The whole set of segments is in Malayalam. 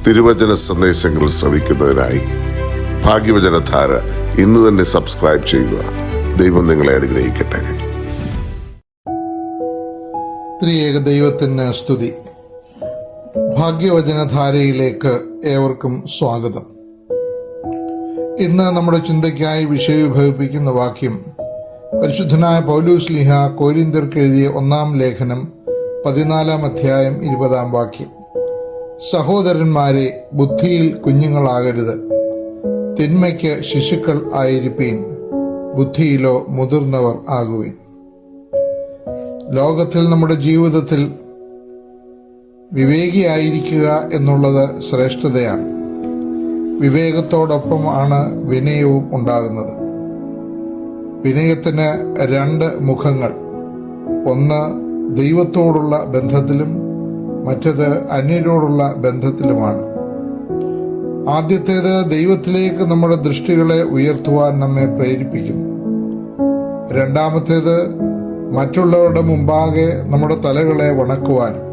തിരുവചന സന്ദേശങ്ങൾ ശ്രവിക്കുന്നതിനായി ഭാഗ്യവചനധാര ഇന്ന് തന്നെ സബ്സ്ക്രൈബ് ചെയ്യുക. ദൈവം നിങ്ങളെ അനുഗ്രഹിക്കട്ടെ. ത്രിയേക ദൈവത്തിന് സ്തുതി. ഭാഗ്യവചനധാരയിലേക്ക് ഏവർക്കും സ്വാഗതം. ഇന്ന് നമ്മുടെ ചിന്തയ്ക്കായി വിഷയവിഭവിപ്പിക്കുന്ന വാക്യം പരിശുദ്ധനായ പൗലോസ് ശ്ലീഹ കൊരിന്ത്യർക്ക് എഴുതിയ 1-ാം ലേഖനം 14-ാം അധ്യായം 20-ാം വാക്യം. സഹോദരന്മാരെ, ബുദ്ധിയിൽ കുഞ്ഞുങ്ങളാകരുത്, തിന്മയ്ക്ക് ശിശുക്കൾ ആയിരിപ്പീൻ, ബുദ്ധിയിലോ മുതിർന്നവർ ആകുവിൻ. ലോകത്തിൽ നമ്മുടെ ജീവിതത്തിൽ വിവേകിയായിരിക്കുക എന്നുള്ളത് ശ്രേഷ്ഠതയാണ്. വിവേകത്തോടൊപ്പമാണ് വിനയവും ഉണ്ടാകുന്നത്. വിനയത്തിന് 2 മുഖങ്ങൾ. ഒന്ന് ദൈവത്തോടുള്ള ബന്ധത്തിലും മറ്റത് അന്യരോടുള്ള ബന്ധത്തിലുമാണ്. ആദ്യത്തേത് ദൈവത്തിലേക്ക് നമ്മുടെ ദൃഷ്ടികളെ ഉയർത്തുവാൻ നമ്മെ പ്രേരിപ്പിക്കുന്നു. രണ്ടാമത്തേത് മറ്റുള്ളവരുടെ മുമ്പാകെ നമ്മുടെ തലകളെ വണക്കുവാനും.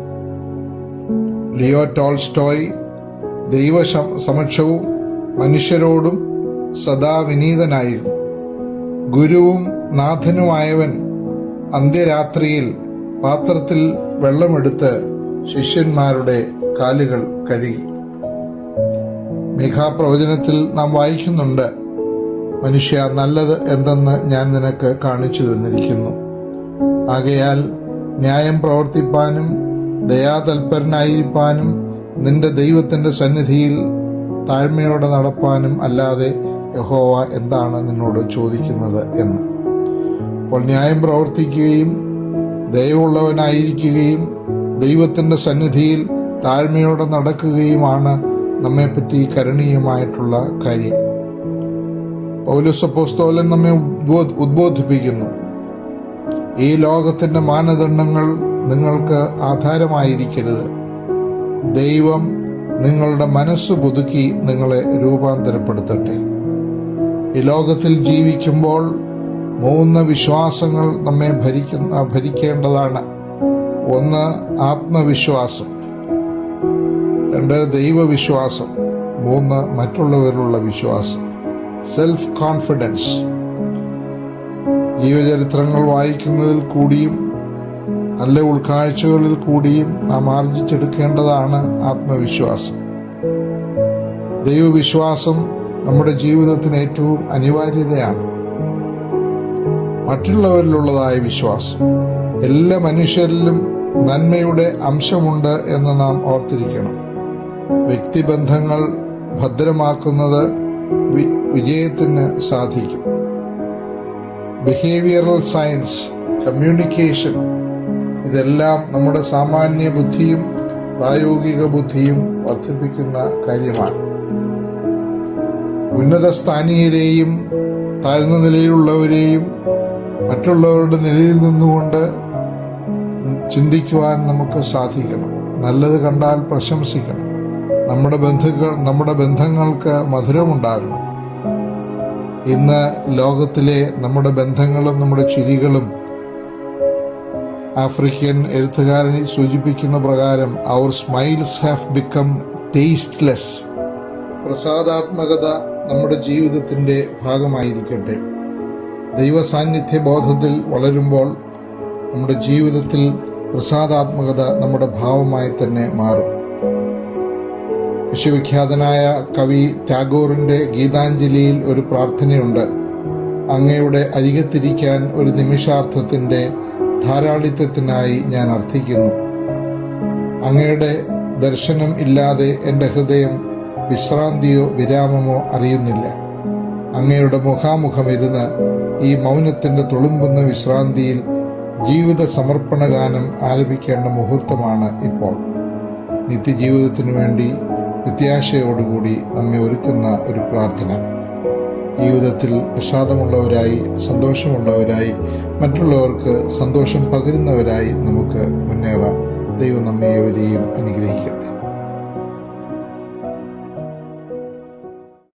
ലിയോ ടോൾസ്റ്റോയ് ദൈവസമക്ഷവും മനുഷ്യരോടും സദാ വിനീതനായിരുന്നു. ഗുരുവും നാഥനുമായവൻ അന്ത്യരാത്രിയിൽ പാത്രത്തിൽ വെള്ളമെടുത്ത് ശിഷ്യന്മാരുടെ കാലുകൾ കഴുകി. മീഖാപ്രവചനത്തിൽ നാം വായിക്കുന്നുണ്ട്, മനുഷ്യ, നല്ലത് എന്തെന്ന് ഞാൻ നിനക്ക് കാണിച്ചു തന്നിരിക്കുന്നു. ആകയാൽ ന്യായം പ്രവർത്തിപ്പാനും ദയാതൽപരനായിരിക്കാനും നിന്റെ ദൈവത്തിന്റെ സന്നിധിയിൽ താഴ്മയോടെ നടപ്പാനും അല്ലാതെ യഹോവ എന്താണ് നിന്നോട് ചോദിക്കുന്നത് എന്ന്. അപ്പോൾ ന്യായം പ്രവർത്തിക്കുകയും ദയവുള്ളവനായിരിക്കുകയും ദൈവത്തിന്റെ സന്നിധിയിൽ താഴ്മയോടെ നടക്കുകയുമാണ് നമ്മെപ്പറ്റി കരണീയമായിട്ടുള്ള കാര്യം. പൗലോസ് അപ്പോസ്തലൻ നമ്മെ ഉദ്ബോധിപ്പിക്കുന്നു, ഈ ലോകത്തിന്റെ മാനദണ്ഡങ്ങൾ നിങ്ങൾക്ക് ആധാരമായിരിക്കരുത്. ദൈവം നിങ്ങളുടെ മനസ്സ് പുതുക്കി നിങ്ങളെ രൂപാന്തരപ്പെടുത്തട്ടെ. ഈ ലോകത്തിൽ ജീവിക്കുമ്പോൾ 3 വിശ്വാസങ്ങൾ നമ്മെ ഭരിക്കേണ്ടതാണ്. 1 ആത്മവിശ്വാസം, 2 ദൈവവിശ്വാസം, 3 മറ്റുള്ളവരിലുള്ള വിശ്വാസം, സെൽഫ് കോൺഫിഡൻസ്. ജീവചരിത്രങ്ങൾ വായിക്കുന്നതിൽ കൂടിയും നല്ല ഉൾക്കാഴ്ചകളിൽ കൂടിയും നാം ആർജിച്ചെടുക്കേണ്ടതാണ് ആത്മവിശ്വാസം. ദൈവവിശ്വാസം നമ്മുടെ ജീവിതത്തിന് ഏറ്റവും അനിവാര്യതയാണ്. മറ്റുള്ളവരിലുള്ളതായ വിശ്വാസം. എല്ലാ മനുഷ്യരിലും നന്മയുടെ അംശമുണ്ട് എന്ന് നാം ഓർത്തിരിക്കണം. വ്യക്തിബന്ധങ്ങൾ ഭദ്രമാക്കുന്നത് വിജയത്തിന് സാധിക്കും. ബിഹേവിയറൽ സയൻസ്, കമ്മ്യൂണിക്കേഷൻ, ഇതെല്ലാം നമ്മുടെ സാമാന്യ ബുദ്ധിയും പ്രായോഗിക ബുദ്ധിയും വർദ്ധിപ്പിക്കുന്ന കാര്യമാണ്. ഉന്നത സ്ഥാനീയരെയും താഴ്ന്ന നിലയിലുള്ളവരെയും മറ്റുള്ളവരുടെ നിലയിൽ നിന്നുകൊണ്ട് ചിന്തിക്കുവാൻ നമുക്ക് സാധിക്കണം. നല്ലത് കണ്ടാൽ പ്രശംസിക്കണം. നമ്മുടെ ബന്ധങ്ങൾക്ക് മധുരമുണ്ടാകണം. ഇന്ന് ലോകത്തിലെ നമ്മുടെ ബന്ധങ്ങളും നമ്മുടെ ചിരികളും ആഫ്രിക്കൻ എഴുത്തുകാരൻ സൂചിപ്പിക്കുന്ന പ്രകാരം അവർ സ്മൈൽസ് ഹാവ് ബിക്കം ടേസ്റ്റ്ലെസ്. പ്രസാദാത്മകത നമ്മുടെ ജീവിതത്തിന്റെ ഭാഗമായിരിക്കട്ടെ. ദൈവസാന്നിധ്യ ബോധത്തിൽ വളരുമ്പോൾ നമ്മുടെ ജീവിതത്തിൽ പ്രസാദാത്മകത നമ്മുടെ ഭാവമായി തന്നെ മാറും. വിശ്വവിഖ്യാതനായ കവി ടാഗോറിന്റെ ഗീതാഞ്ജലിയിൽ ഒരു പ്രാർത്ഥനയുണ്ട്. അങ്ങയുടെ അരികത്തിരിക്കാൻ ഒരു നിമിഷാർത്ഥത്തിന്റെ ധാരാളിത്വത്തിനായി ഞാൻ അർത്ഥിക്കുന്നു. അങ്ങയുടെ ദർശനം ഇല്ലാതെ എൻ്റെ ഹൃദയം വിശ്രാന്തിയോ വിരാമമോ അറിയുന്നില്ല. അങ്ങയുടെ മുഖാമുഖമിരുന്ന് ഈ മൗനത്തിന്റെ തുളുമ്പുന്ന വിശ്രാന്തിയിൽ ജീവിത സമർപ്പണ ഗാനം ആലപിക്കേണ്ട മുഹൂർത്തമാണ് ഇപ്പോൾ. നിത്യജീവിതത്തിനു വേണ്ടി പ്രത്യാശയോടുകൂടി നമ്മെ ഒരുക്കുന്ന ഒരു പ്രാർത്ഥന. ജീവിതത്തിൽ പ്രസാദമുള്ളവരായി, സന്തോഷമുള്ളവരായി, മറ്റുള്ളവർക്ക് സന്തോഷം പകരുന്നവരായി നമുക്ക് മുന്നേറാം. ദൈവം നമ്മെ ഏവരെയും അനുഗ്രഹിക്കട്ടെ.